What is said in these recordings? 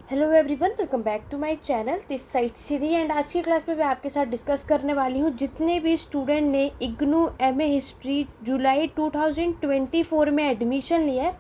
Hello everyone, welcome back to my channel this side Siddhi. And आज की class में मैं आपके साथ डिस्कस करने वाली हूँ जितने भी स्टूडेंट ने इग्नू एमए हिस्ट्री जुलाई 2024 में एडमिशन लिया है,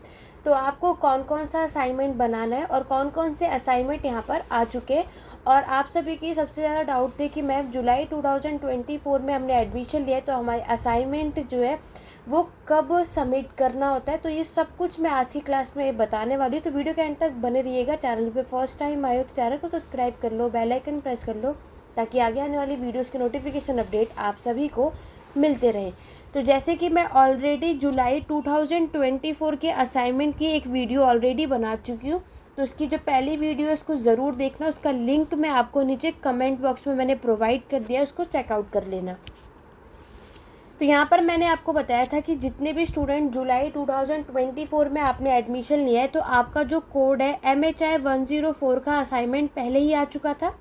तो आपको कौन कौन सा असाइनमेंट बनाना है और कौन कौन से असाइनमेंट यहाँ पर आ चुके हैं। और आप सभी की सबसे ज़्यादा डाउट थे कि मैम जुलाई 2024 में हमने एडमिशन लिया है तो हमारे असाइनमेंट जो है वो कब सबमिट करना होता है। तो ये सब कुछ मैं आज की क्लास में बताने वाली हूँ, तो वीडियो के एंड तक बने रहिएगा। चैनल पे फर्स्ट टाइम आए हो तो चैनल को सब्सक्राइब कर लो, बेल आइकन प्रेस कर लो ताकि आगे आने वाली वीडियोस के नोटिफिकेशन अपडेट आप सभी को मिलते रहें। तो जैसे कि मैं ऑलरेडी जुलाई 2024 के असाइनमेंट की एक वीडियो ऑलरेडी बना चुकी हूँ, तो उसकी जो पहली वीडियो है उसको ज़रूर देखना। उसका लिंक मैं आपको नीचे कमेंट बॉक्स में मैंने प्रोवाइड कर दिया है, उसको चेकआउट कर लेना। तो यहाँ पर मैंने आपको बताया था कि जितने भी स्टूडेंट जुलाई 2024 में आपने एडमिशन लिया है तो आपका जो कोड है MHI 104 का असाइनमेंट पहले ही आ चुका था।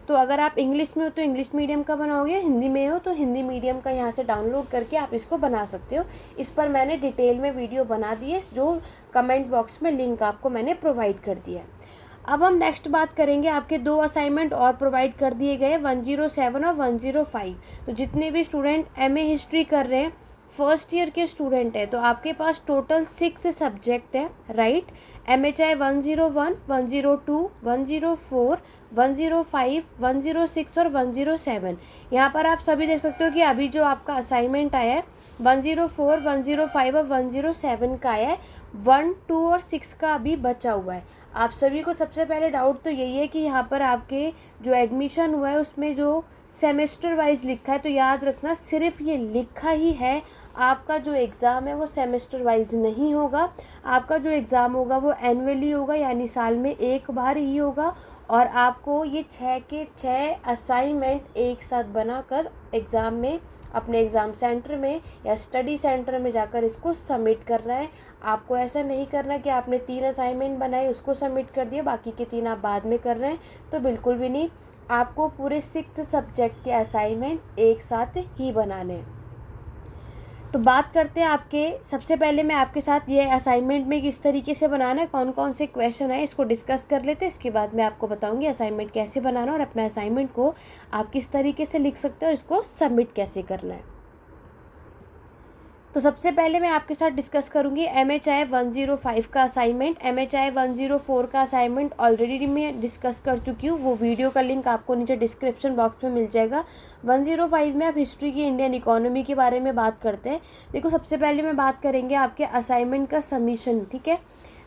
तो अगर आप इंग्लिश में हो तो इंग्लिश मीडियम का बनाओगे, हिंदी में हो तो हिंदी मीडियम का यहाँ से डाउनलोड करके आप इसको बना सकते हो। इस पर मैंने डिटेल में वीडियो बना दी है, जो कमेंट बॉक्स में लिंक आपको मैंने प्रोवाइड कर दिया है। अब हम नेक्स्ट बात करेंगे, आपके दो असाइनमेंट और प्रोवाइड कर दिए गए 107 और 105। तो जितने भी स्टूडेंट एमए हिस्ट्री कर रहे हैं, फर्स्ट ईयर के स्टूडेंट है, तो आपके पास टोटल 6 सब्जेक्ट है, राइट। MHI 101, 102, 104, 105, 106 और 107। यहाँ पर आप सभी देख सकते हो कि अभी जो आपका असाइनमेंट आया है 104, 105 और 107 का आया है। 1, 2 और 6 का अभी बचा हुआ है। आप सभी को सबसे पहले डाउट तो यही है कि यहाँ पर आपके जो एडमिशन हुआ है उसमें जो सेमेस्टर वाइज लिखा है, तो याद रखना सिर्फ ये लिखा ही है। आपका जो एग्ज़ाम है वो सेमेस्टर वाइज नहीं होगा। आपका जो एग्ज़ाम होगा वो एनुअली होगा, यानी साल में एक बार ही होगा। और आपको ये 6 के 6 असाइनमेंट एक साथ बनाकर एग्ज़ाम में अपने एग्ज़ाम सेंटर में या स्टडी सेंटर में जाकर इसको सबमिट करना है। आपको ऐसा नहीं करना कि आपने 3 असाइनमेंट बनाए उसको सबमिट कर दिया, बाकी के 3 आप बाद में कर रहे हैं, तो बिल्कुल भी नहीं। आपको पूरे 6 सब्जेक्ट के असाइनमेंट एक साथ ही बनाने हैं। तो बात करते हैं आपके, सबसे पहले मैं आपके साथ ये असाइनमेंट में किस तरीके से बनाना है, कौन कौन से क्वेश्चन है, इसको डिस्कस कर लेते हैं। इसके बाद मैं आपको बताऊंगी असाइनमेंट कैसे बनाना और अपना असाइनमेंट को आप किस तरीके से लिख सकते हो और इसको सबमिट कैसे करना है। तो सबसे पहले मैं आपके साथ डिस्कस करूंगी MHI 105 का असाइनमेंट। MHI 104 का असाइनमेंट ऑलरेडी मैं डिस्कस कर चुकी हूँ, वो वीडियो का लिंक आपको नीचे डिस्क्रिप्शन बॉक्स में मिल जाएगा। 105 में आप हिस्ट्री की इंडियन इकोनॉमी के बारे में बात करते हैं। देखो, सबसे पहले मैं बात करेंगे आपके असाइनमेंट का सबमिशन, ठीक है।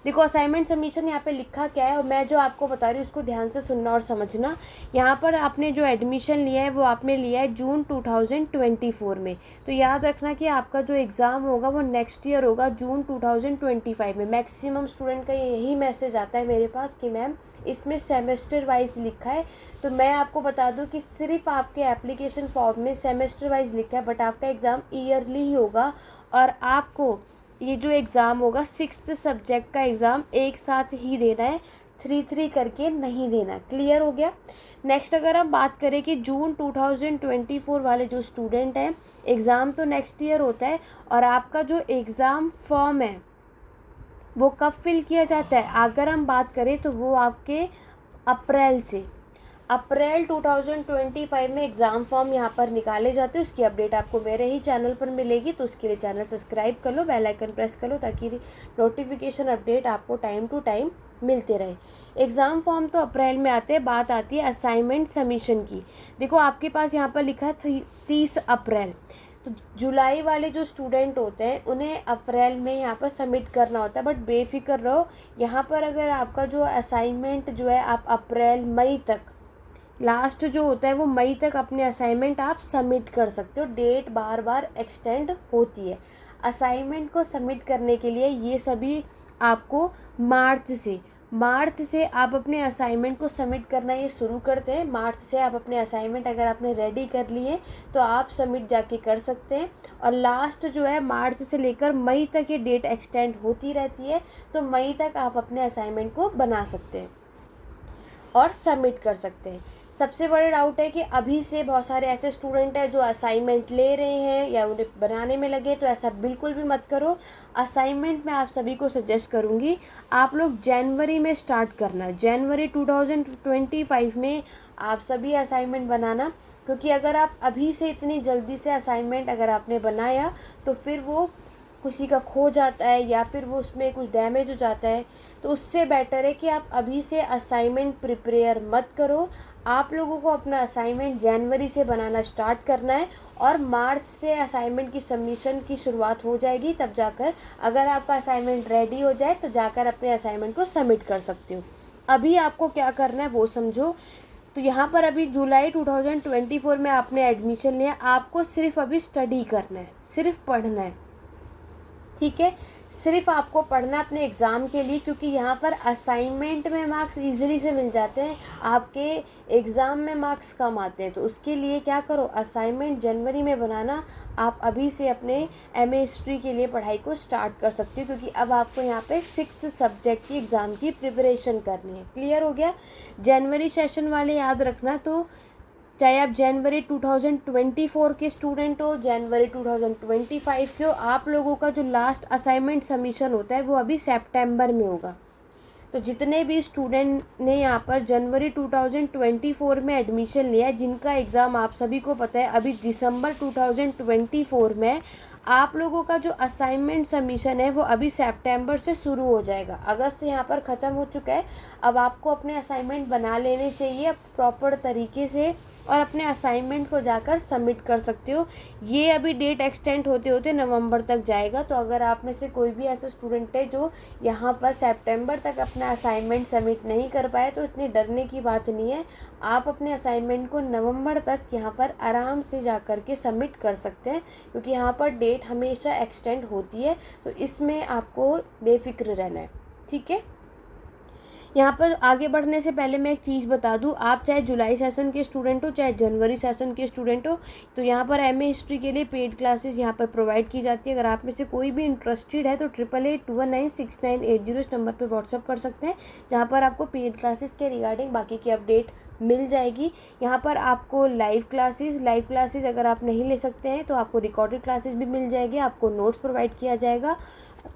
देखो, असाइनमेंट सबमिशन यहाँ पे लिखा क्या है और मैं जो आपको बता रही हूँ उसको ध्यान से सुनना और समझना। यहाँ पर आपने जो एडमिशन लिया है वो आपने लिया है जून 2024 में, तो याद रखना कि आपका जो एग्ज़ाम होगा वो नेक्स्ट ईयर होगा जून 2025 में। मैक्सिमम स्टूडेंट का यही मैसेज आता है मेरे पास कि मैम इसमें सेमेस्टर वाइज लिखा है। तो मैं आपको बता दूं कि सिर्फ आपके एप्लीकेशन फॉर्म में सेमेस्टर वाइज लिखा है, बट आपका एग्ज़ाम ईयरली ही होगा। और आपको ये जो एग्ज़ाम होगा 6 सब्जेक्ट का एग्ज़ाम एक साथ ही देना है, 3 करके नहीं देना। क्लियर हो गया। नेक्स्ट अगर हम बात करें कि जून 2024 वाले जो स्टूडेंट हैं, एग्ज़ाम तो नेक्स्ट ईयर होता है और आपका जो एग्ज़ाम फॉर्म है वो कब फिल किया जाता है, अगर हम बात करें तो वो आपके अप्रैल 2025 में एग्ज़ाम फॉर्म यहाँ पर निकाले जाते हैं। उसकी अपडेट आपको मेरे ही चैनल पर मिलेगी, तो उसके लिए चैनल सब्सक्राइब कर लो, बेल आइकन प्रेस कर लो ताकि नोटिफिकेशन अपडेट आपको टाइम टू टाइम मिलते रहे। एग्ज़ाम फॉर्म तो अप्रैल में आते हैं। बात आती है असाइनमेंट सबमिशन की। देखो, आपके पास यहाँ पर लिखा है 30 अप्रैल, तो जुलाई वाले जो स्टूडेंट होते हैं उन्हें अप्रैल में यहाँ पर सबमिट करना होता है। बट बेफिक्र रहो, यहाँ पर अगर आपका जो असाइनमेंट जो है आप अप्रैल मई तक, लास्ट जो होता है वो मई तक अपने असाइनमेंट आप सबमिट कर सकते हो। डेट बार बार एक्सटेंड होती है। असाइनमेंट को सबमिट करने के लिए ये सभी आपको मार्च से आप अपने असाइनमेंट को सबमिट करना ये शुरू करते हैं। मार्च से आप अपने असाइनमेंट अगर आपने रेडी कर लिए तो आप सबमिट जाके कर सकते हैं। और लास्ट जो है मार्च से लेकर मई तक ये डेट एक्सटेंड होती रहती है, तो मई तक आप अपने असाइनमेंट को बना सकते हैं और सबमिट कर सकते हैं। सबसे बड़ा डाउट है कि अभी से बहुत सारे ऐसे स्टूडेंट हैं जो असाइनमेंट ले रहे हैं या उन्हें बनाने में लगे, तो ऐसा बिल्कुल भी मत करो। असाइनमेंट मैं आप सभी को सजेस्ट करूँगी आप लोग जनवरी में स्टार्ट करना, जनवरी 2025 में आप सभी असाइनमेंट बनाना, क्योंकि अगर आप अभी से इतनी जल्दी से असाइनमेंट अगर आपने बनाया तो फिर वो किसी का खो जाता है या फिर वो उसमें कुछ डैमेज हो जाता है। तो उससे बेटर है कि आप अभी से असाइनमेंट प्रिपेयर मत करो। आप लोगों को अपना असाइनमेंट जनवरी से बनाना स्टार्ट करना है और मार्च से असाइनमेंट की सबमिशन की शुरुआत हो जाएगी। तब जाकर अगर आपका असाइनमेंट रेडी हो जाए तो जाकर अपने असाइनमेंट को सबमिट कर सकते हो। अभी आपको क्या करना है वो समझो। तो यहाँ पर अभी जुलाई 2024 में आपने एडमिशन लिया, आपको सिर्फ अभी स्टडी करना है, सिर्फ पढ़ना है, ठीक है। सिर्फ आपको पढ़ना अपने एग्ज़ाम के लिए, क्योंकि यहाँ पर असाइनमेंट में मार्क्स इजीली से मिल जाते हैं, आपके एग्ज़ाम में मार्क्स कम आते हैं। तो उसके लिए क्या करो, असाइनमेंट जनवरी में बनाना। आप अभी से अपने एमए हिस्ट्री के लिए पढ़ाई को स्टार्ट कर सकते हो, क्योंकि अब आपको यहाँ पे 6 सब्जेक्ट की एग्ज़ाम की प्रिपरेशन करनी है। क्लियर हो गया। जनवरी सेशन वाले याद रखना, तो चाहे आप जनवरी 2024 के स्टूडेंट हो, जनवरी 2025 के हो, आप लोगों का जो लास्ट असाइनमेंट सबमिशन होता है वो अभी सितंबर में होगा। तो जितने भी स्टूडेंट ने यहाँ पर जनवरी 2024 में एडमिशन लिया है, जिनका एग्ज़ाम आप सभी को पता है अभी दिसंबर 2024 में, आप लोगों का जो असाइनमेंट सबमिशन है वो अभी सितंबर से शुरू हो जाएगा। अगस्त यहाँ पर ख़त्म हो चुका है। अब आपको अपने असाइनमेंट बना लेने चाहिए प्रॉपर तरीके से और अपने असाइनमेंट को जाकर सबमिट कर सकते हो। ये अभी डेट एक्सटेंड होते होते नवंबर तक जाएगा। तो अगर आप में से कोई भी ऐसा स्टूडेंट है जो यहाँ पर सितंबर तक अपना असाइनमेंट सबमिट नहीं कर पाए, तो इतनी डरने की बात नहीं है। आप अपने असाइनमेंट को नवंबर तक यहाँ पर आराम से जा कर के सबमिट कर सकते हैं, क्योंकि यहाँ पर डेट हमेशा एक्सटेंड होती है। तो इसमें आपको बेफिक्र रहना है, ठीक है। यहाँ पर आगे बढ़ने से पहले मैं एक चीज़ बता दूँ, आप चाहे जुलाई सेशन के स्टूडेंट हो चाहे जनवरी सेशन के स्टूडेंट हो, तो यहाँ पर एमए हिस्ट्री के लिए पेड क्लासेस यहाँ पर प्रोवाइड की जाती है। अगर आप में से कोई भी इंटरेस्टेड है तो 8881969880 इस नंबर पर व्हाट्सअप कर सकते हैं, जहाँ पर आपको पेड क्लासेस के रिगार्डिंग बाकी की अपडेट मिल जाएगी। यहाँ पर आपको लाइव क्लासेस अगर आप नहीं ले सकते हैं तो आपको रिकॉर्डेड क्लासेस भी मिल जाएगी, आपको नोट्स प्रोवाइड किया जाएगा।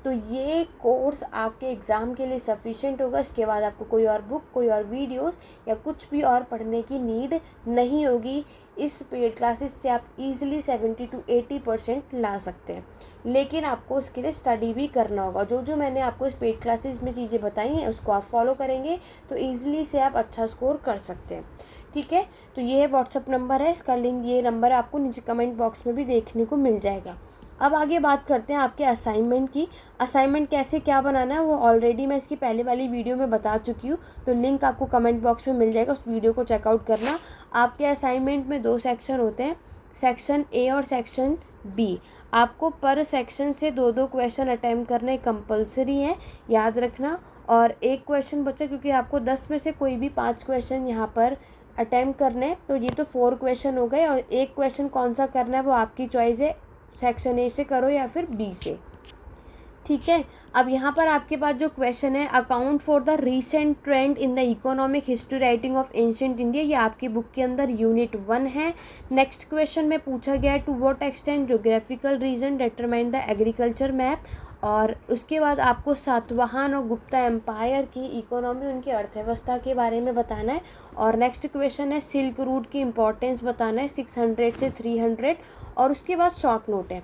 तो ये कोर्स आपके एग्ज़ाम के लिए सफिशिएंट होगा। इसके बाद आपको कोई और बुक, कोई और वीडियोस या कुछ भी और पढ़ने की नीड नहीं होगी। इस पेड क्लासेस से आप इजीली 70 to 80% ला सकते हैं, लेकिन आपको उसके लिए स्टडी भी करना होगा। जो जो मैंने आपको इस पेड क्लासेस में चीज़ें बताई हैं उसको आप फॉलो करेंगे तो ईज़िली से आप अच्छा स्कोर कर सकते हैं, ठीक है। तो ये है व्हाट्सअप नंबर है, इसका लिंक, ये नंबर आपको नीचे कमेंट बॉक्स में भी देखने को मिल जाएगा। अब आगे बात करते हैं आपके असाइनमेंट की। असाइनमेंट कैसे क्या बनाना है वो ऑलरेडी मैं इसकी पहले वाली वीडियो में बता चुकी हूँ, तो लिंक आपको कमेंट बॉक्स में मिल जाएगा, उस वीडियो को चेकआउट करना। आपके असाइनमेंट में 2 सेक्शन होते हैं, सेक्शन ए और सेक्शन बी। आपको पर सेक्शन से 2-2 क्वेश्चन अटैम्प्ट करने कंपलसरी है, याद रखना। और एक क्वेश्चन बचा, क्योंकि आपको 10 में से कोई भी 5 क्वेश्चन यहाँ पर अटैम्प्ट करने हैं, तो ये तो 4 क्वेश्चन हो गए। और एक क्वेश्चन कौन सा करना है वो आपकी चॉइस है, सेक्शन ए से करो या फिर बी से, ठीक है। अब यहाँ पर आपके पास जो क्वेश्चन है, account for the recent trend in the economic history writing of ancient India, ये आपकी बुक के अंदर यूनिट 1 है। नेक्स्ट क्वेश्चन में पूछा गया है, to what extent geographical region determine the agriculture map. और उसके बाद आपको सातवाहन और गुप्ता एम्पायर की इकोनॉमी, उनकी अर्थव्यवस्था के बारे में बताना है। और नेक्स्ट क्वेश्चन है सिल्क रूट की इम्पोर्टेंस बताना है 600 से 300। और उसके बाद शॉर्ट नोट है।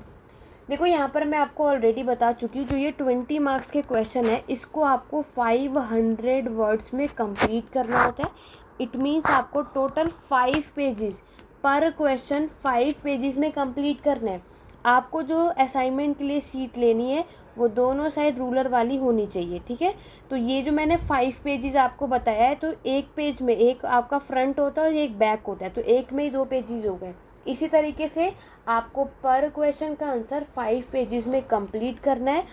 देखो यहाँ पर मैं आपको ऑलरेडी बता चुकी हूँ, जो ये 20 मार्क्स के क्वेश्चन है इसको आपको 500 वर्ड्स में कंप्लीट करना होता है। इट मीन्स आपको टोटल 5 पेजेस पर क्वेश्चन 5 पेजेस में कंप्लीट करना है। आपको जो असाइनमेंट के लिए सीट लेनी है वो दोनों साइड रूलर वाली होनी चाहिए, ठीक है। तो ये जो मैंने 5 पेजेस आपको बताया है, तो एक पेज में एक आपका फ्रंट होता है और एक बैक होता है, तो एक में ही 2 पेजेस हो गए। इसी तरीके से आपको पर क्वेश्चन का आंसर 5 पेजेस में कंप्लीट करना है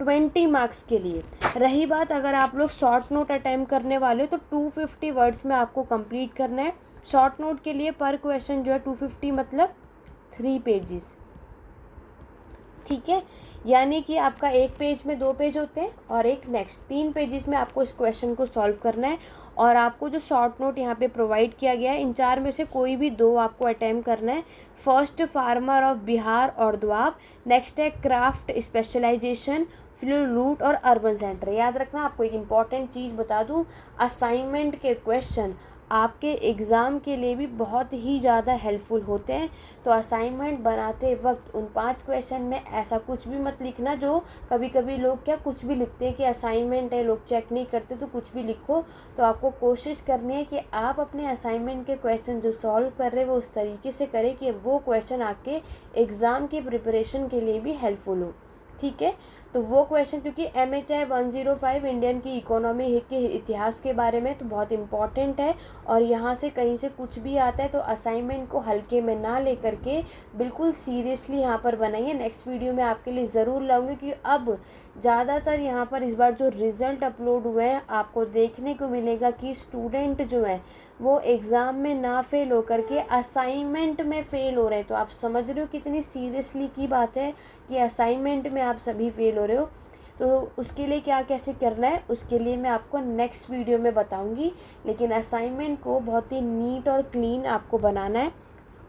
20 मार्क्स के लिए। रही बात अगर आप लोग शॉर्ट नोट अटैम्प्ट करने वाले हो तो 250 वर्ड्स में आपको कंप्लीट करना है। शॉर्ट नोट के लिए पर क्वेश्चन जो है 250 मतलब 3 पेजेस, ठीक है। यानी कि आपका एक पेज में 2 पेज होते हैं और एक नेक्स्ट 3 पेजेस में आपको इस क्वेश्चन को सॉल्व करना है। और आपको जो शॉर्ट नोट यहाँ पे प्रोवाइड किया गया है, इन 4 में से कोई भी 2 आपको अटेम्प्ट करना है। फर्स्ट फार्मर ऑफ बिहार और द्वाब, नेक्स्ट है क्राफ्ट स्पेशलाइजेशन, फ्लू रूट और अर्बन सेंटर। याद रखना, आपको एक इम्पॉर्टेंट चीज़ बता दूँ, असाइनमेंट के क्वेश्चन आपके एग्ज़ाम के लिए भी बहुत ही ज़्यादा हेल्पफुल होते हैं। तो असाइनमेंट बनाते वक्त उन 5 क्वेश्चन में ऐसा कुछ भी मत लिखना जो कभी कभी लोग क्या कुछ भी लिखते हैं कि असाइनमेंट है, लोग चेक नहीं करते तो कुछ भी लिखो। तो आपको कोशिश करनी है कि आप अपने असाइनमेंट के क्वेश्चन जो सॉल्व कर रहे हैं वो उस तरीके से करें कि वो क्वेश्चन आपके एग्ज़ाम की प्रिपरेशन के लिए भी हेल्पफुल हो। ठीक है, तो वो क्वेश्चन क्योंकि MHI 105 इंडियन की इकोनॉमी के इतिहास के बारे में तो बहुत इम्पॉर्टेंट है और यहाँ से कहीं से कुछ भी आता है तो असाइनमेंट को हल्के में ना लेकर के बिल्कुल सीरियसली यहाँ पर बनाइए। नेक्स्ट वीडियो में आपके लिए ज़रूर लाऊंगी कि अब ज़्यादातर यहाँ पर इस बार जो रिज़ल्ट अपलोड हुए हैं आपको देखने को मिलेगा कि स्टूडेंट जो है वो एग्ज़ाम में ना फेल होकर के असाइनमेंट में फ़ेल हो रहे हैं। तो आप समझ रहे हो कितनी सीरियसली की बात है कि असाइनमेंट में आप सभी फेल हो रहे हो। तो उसके लिए क्या कैसे करना है उसके लिए मैं आपको नेक्स्ट वीडियो में बताऊंगी। लेकिन असाइनमेंट को बहुत ही नीट और क्लीन आपको बनाना है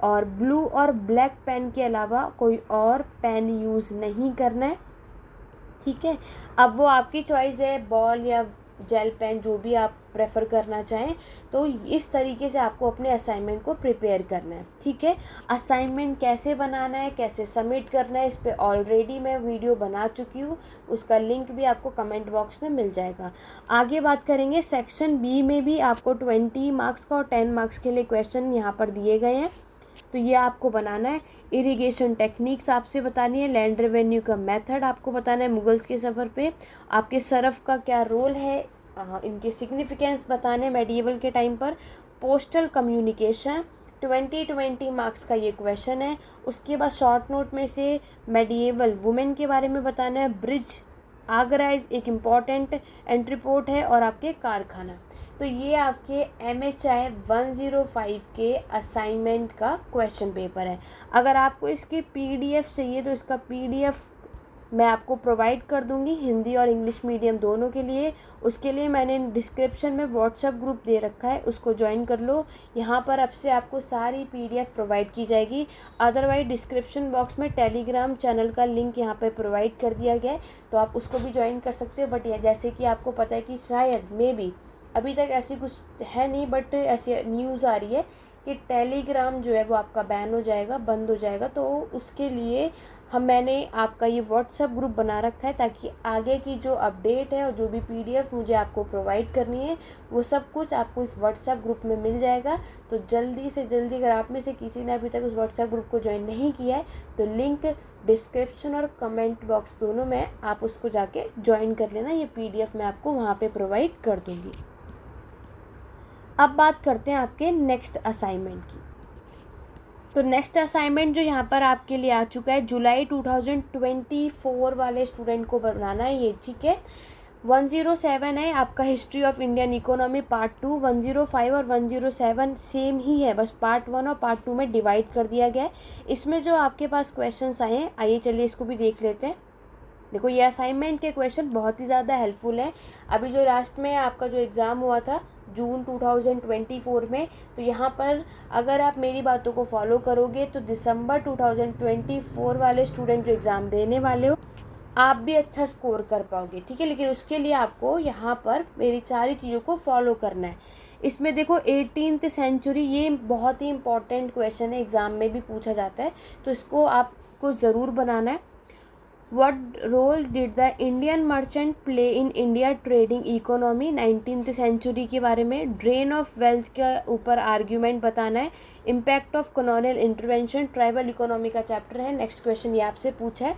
और ब्लू और ब्लैक पेन के अलावा कोई और पेन यूज़ नहीं करना है। ठीक है, अब वो आपकी चॉइस है, बॉल या जेल पेन जो भी आप प्रेफर करना चाहें। तो इस तरीके से आपको अपने असाइनमेंट को प्रिपेयर करना है। ठीक है, असाइनमेंट कैसे बनाना है, कैसे सबमिट करना है, इस पर ऑलरेडी मैं वीडियो बना चुकी हूँ, उसका लिंक भी आपको कमेंट बॉक्स में मिल जाएगा। आगे बात करेंगे सेक्शन बी में भी आपको 20 मार्क्स का और 10 मार्क्स के लिए क्वेश्चन यहाँ पर दिए गए हैं। तो ये आपको बनाना है। इरिगेशन टेक्निक्स आपसे बतानी है, लैंड रेवेन्यू का मेथड आपको बताना है, मुगल्स के सफ़र पे आपके सरफ का क्या रोल है, इनके सिग्निफिकेंस बताने मेडिएवल के टाइम पर, पोस्टल कम्युनिकेशन 20 मार्क्स का ये क्वेश्चन है। उसके बाद शॉर्ट नोट में से मेडिएवल वुमेन के बारे में बताना है, ब्रिज आगराइज एक इम्पॉर्टेंट एंट्रीपोर्ट है और आपके कारखाना। तो ये आपके MHI 105 के असाइनमेंट का क्वेश्चन पेपर है। अगर आपको इसकी PDF चाहिए तो इसका PDF मैं आपको प्रोवाइड कर दूंगी हिंदी और इंग्लिश मीडियम दोनों के लिए। उसके लिए मैंने डिस्क्रिप्शन में व्हाट्सएप ग्रुप दे रखा है, उसको ज्वाइन कर लो। यहाँ पर अब से आपको सारी PDF प्रोवाइड की जाएगी। अदरवाइज डिस्क्रिप्शन बॉक्स में टेलीग्राम चैनल का लिंक यहाँ पर प्रोवाइड कर दिया गया है, तो आप उसको भी ज्वाइन कर सकते हो। बट जैसे कि आपको पता है कि शायद मे बी अभी तक ऐसी कुछ है नहीं, बट ऐसी न्यूज़ आ रही है कि टेलीग्राम जो है वो आपका बैन हो जाएगा, बंद हो जाएगा। तो उसके लिए मैंने आपका ये व्हाट्सएप ग्रुप बना रखा है ताकि आगे की जो अपडेट है और जो भी PDF मुझे आपको प्रोवाइड करनी है वो सब कुछ आपको इस व्हाट्सएप ग्रुप में मिल जाएगा। तो जल्दी से जल्दी अगर आप में से किसी ने अभी तक उस व्हाट्सएप ग्रुप को ज्वाइन नहीं किया है तो लिंक डिस्क्रिप्शन और कमेंट बॉक्स दोनों में आप उसको जाके ज्वाइन कर लेना। ये PDF मैं आपको वहाँ पर प्रोवाइड कर दूँगी। अब बात करते हैं आपके नेक्स्ट असाइनमेंट की। तो नेक्स्ट असाइनमेंट जो यहाँ पर आपके लिए आ चुका है, जुलाई 2024 वाले स्टूडेंट को बनाना है ये। ठीक है, 107 है आपका history of Indian economy part 2। 105 और 107 सेम ही है, बस पार्ट 1 और पार्ट 2 में डिवाइड कर दिया गया है। इसमें जो आपके पास क्वेश्चंस आए हैं, आइए चलिए इसको भी देख लेते हैं। देखो ये असाइनमेंट के क्वेश्चन बहुत ही ज़्यादा हेल्पफुल है। अभी जो लास्ट में आपका जो एग्ज़ाम हुआ था जून 2024 में, तो यहाँ पर अगर आप मेरी बातों को फॉलो करोगे तो दिसंबर 2024 वाले स्टूडेंट जो एग्ज़ाम देने वाले हो आप भी अच्छा स्कोर कर पाओगे। ठीक है, लेकिन उसके लिए आपको यहाँ पर मेरी सारी चीज़ों को फॉलो करना है। इसमें देखो 18th सेंचुरी, ये बहुत ही इंपॉर्टेंट क्वेश्चन है, एग्ज़ाम में भी पूछा जाता है, तो इसको आपको ज़रूर बनाना है। What role did the Indian merchant play in India trading economy 19th century के बारे में। ड्रेन ऑफ वेल्थ के ऊपर आर्ग्यूमेंट बताना है। Impact of colonial intervention, tribal economy का चैप्टर है। नेक्स्ट क्वेश्चन ये आपसे पूछा है।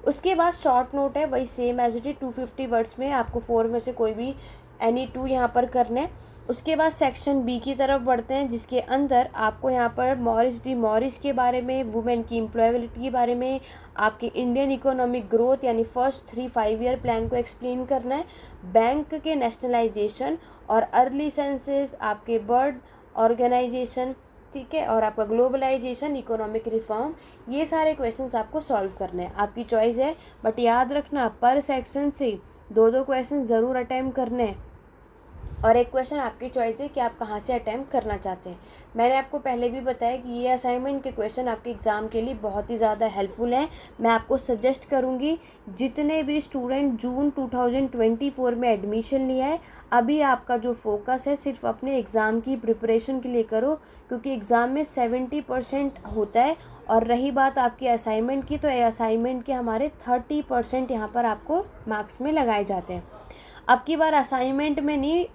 उसके बाद शॉर्ट नोट है, वही same as it is 250 words में, आपको 4 में से कोई भी एनी 2 यहाँ पर करने हैं। उसके बाद सेक्शन बी की तरफ बढ़ते हैं जिसके अंदर आपको यहाँ पर मॉरिस डी मॉरिस के बारे में, वुमेन की एम्प्लॉयबिलिटी के बारे में, आपके इंडियन इकोनॉमिक ग्रोथ यानी फर्स्ट 3-5 ईयर प्लान को एक्सप्लेन करना है, बैंक के नेशनलाइजेशन और अर्ली सेंसेस, आपके बर्ड ऑर्गेनाइजेशन, ठीक है, और आपका ग्लोबलाइजेशन, इकोनॉमिक रिफॉर्म, ये सारे क्वेश्चंस आपको सॉल्व करने हैं। आपकी चॉइस है, बट याद रखना पर सेक्शन से 2-2 क्वेश्चन ज़रूर अटैम्प्ट करने हैं, और एक क्वेश्चन आपकी चॉइस है कि आप कहाँ से अटैम्प्ट करना चाहते हैं। मैंने आपको पहले भी बताया कि ये असाइनमेंट के क्वेश्चन आपके एग्ज़ाम के लिए बहुत ही ज़्यादा हेल्पफुल हैं। मैं आपको सजेस्ट करूँगी, जितने भी स्टूडेंट जून 2024 में एडमिशन लिया है, अभी आपका जो फोकस है सिर्फ अपने एग्ज़ाम की प्रिपरेशन के लिए करो, क्योंकि एग्ज़ाम में 70% होता है। और रही बात आपकी असाइनमेंट की, तो असाइनमेंट के हमारे 30% यहाँ पर आपको मार्क्स में लगाए जाते हैं। अब की बार असाइनमेंट में नहीं,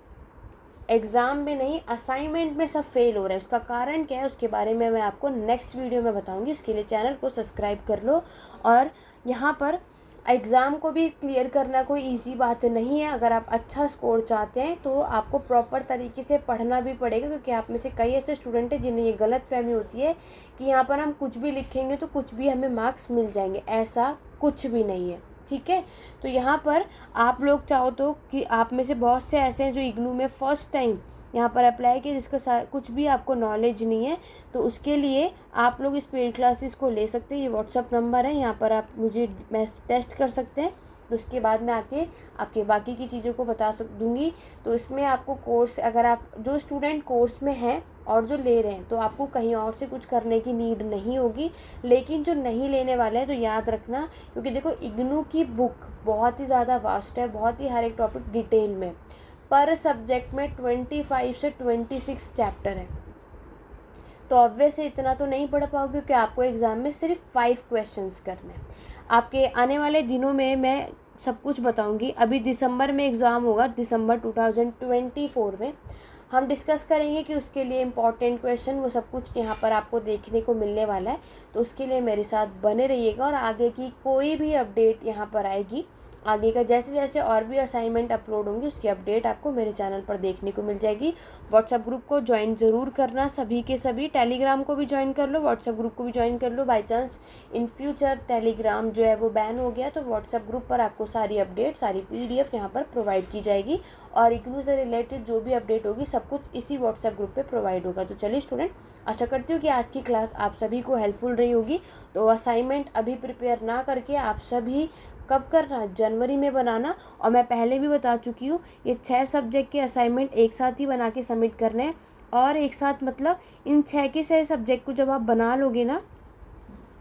एग्ज़ाम में नहीं, असाइनमेंट में सब फेल हो रहा है। उसका कारण क्या है, उसके बारे में मैं आपको नेक्स्ट वीडियो में बताऊंगी। उसके लिए चैनल को सब्सक्राइब कर लो। और यहाँ पर एग्ज़ाम को भी क्लियर करना कोई इजी बात नहीं है। अगर आप अच्छा स्कोर चाहते हैं तो आपको प्रॉपर तरीके से पढ़ना भी पड़ेगा, क्योंकि आप में से कई ऐसे स्टूडेंट हैं जिन्हें ये गलतफहमी होती है कि यहाँ पर हम कुछ भी लिखेंगे तो कुछ भी हमें मार्क्स मिल जाएंगे। ऐसा कुछ भी नहीं है, ठीक है। तो यहाँ पर आप लोग चाहो तो, कि आप में से बहुत से ऐसे हैं जो इग्नू में फ़र्स्ट टाइम यहाँ पर अप्लाई किया, जिसका कुछ भी आपको नॉलेज नहीं है, तो उसके लिए आप लोग इस पेड क्लासेस को ले सकते हैं। ये व्हाट्सअप नंबर है, यहाँ पर आप मुझे टेस्ट कर सकते हैं। तो उसके बाद मैं आके आपके बाकी की चीज़ों को बता दूँगी। तो इसमें आपको कोर्स, अगर आप जो स्टूडेंट कोर्स में हैं और जो ले रहे हैं, तो आपको कहीं और से कुछ करने की नीड नहीं होगी। लेकिन जो नहीं लेने वाले हैं तो याद रखना, क्योंकि देखो इग्नू की बुक बहुत ही ज़्यादा वास्ट है, बहुत ही हर एक टॉपिक डिटेल में, पर सब्जेक्ट में 25 से 26 चैप्टर है। तो ऑब्वियस इतना तो नहीं पढ़ पाओगे, क्योंकि आपको एग्ज़ाम में सिर्फ 5 क्वेश्चंस करने हैं। आपके आने वाले दिनों में मैं सब कुछ बताऊंगी। अभी दिसंबर में एग्ज़ाम होगा, दिसंबर 2024 में हम डिस्कस करेंगे कि उसके लिए इम्पॉर्टेंट क्वेश्चन, वो सब कुछ यहाँ पर आपको देखने को मिलने वाला है। तो उसके लिए मेरे साथ बने रहिएगा, और आगे की कोई भी अपडेट यहाँ पर आएगी, आगे का जैसे जैसे और भी असाइनमेंट अपलोड होंगी, उसकी अपडेट आपको मेरे चैनल पर देखने को मिल जाएगी। व्हाट्सएप ग्रुप को ज्वाइन ज़रूर करना, सभी के सभी। टेलीग्राम को भी ज्वाइन कर लो, व्हाट्सएप ग्रुप को भी ज्वाइन कर लो। By chance in future Telegram जो है वो बैन हो गया, तो व्हाट्सएप ग्रुप पर आपको सारी अपडेट, सारी PDF यहाँ पर प्रोवाइड की जाएगी, और इग्नू से रिलेटेड जो भी अपडेट होगी सब कुछ इसी व्हाट्सएप ग्रुप पे प्रोवाइड होगा। तो चलिए स्टूडेंट, आशा करती हूँ कि आज की क्लास आप सभी को हेल्पफुल रही होगी। तो असाइनमेंट अभी प्रिपेयर ना करके आप सभी कब करना, जनवरी में बनाना। और मैं पहले भी बता चुकी हूँ, ये 6 सब्जेक्ट के असाइनमेंट एक साथ ही बना के सबमिट करने हैं, और एक साथ मतलब इन 6 के 6 सब्जेक्ट को जब आप बना लोगे ना,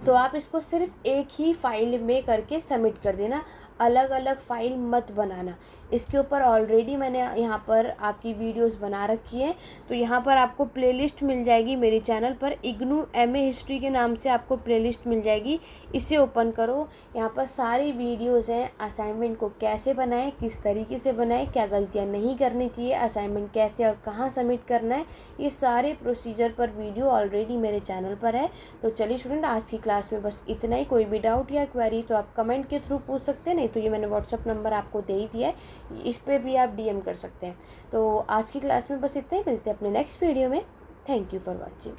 तो आप इसको सिर्फ एक ही फाइल में करके सबमिट कर देना, अलग अलग फाइल मत बनाना। इसके ऊपर ऑलरेडी मैंने यहाँ पर आपकी वीडियोस बना रखी है। तो यहाँ पर आपको प्लेलिस्ट मिल जाएगी मेरे चैनल पर, इग्नू MA हिस्ट्री के नाम से आपको प्लेलिस्ट मिल जाएगी। इसे ओपन करो, यहाँ पर सारी वीडियोस हैं, असाइनमेंट को कैसे बनाएं, किस तरीके से बनाएं, क्या गलतियाँ नहीं करनी चाहिए, असाइनमेंट कैसे और कहाँ सबमिट करना है, ये सारे प्रोसीजर पर वीडियो ऑलरेडी मेरे चैनल पर है। तो चलिए स्टूडेंट, आज की क्लास में बस इतना ही। कोई भी डाउट या क्वेरी तो आप कमेंट के थ्रू पूछ सकते हैं, नहीं तो ये मैंने व्हाट्सअप नंबर आपको दे ही दिया है, इस पर भी आप DM कर सकते हैं। तो आज की क्लास में बस इतना ही, मिलते हैं अपने नेक्स्ट वीडियो में। Thank you for watching.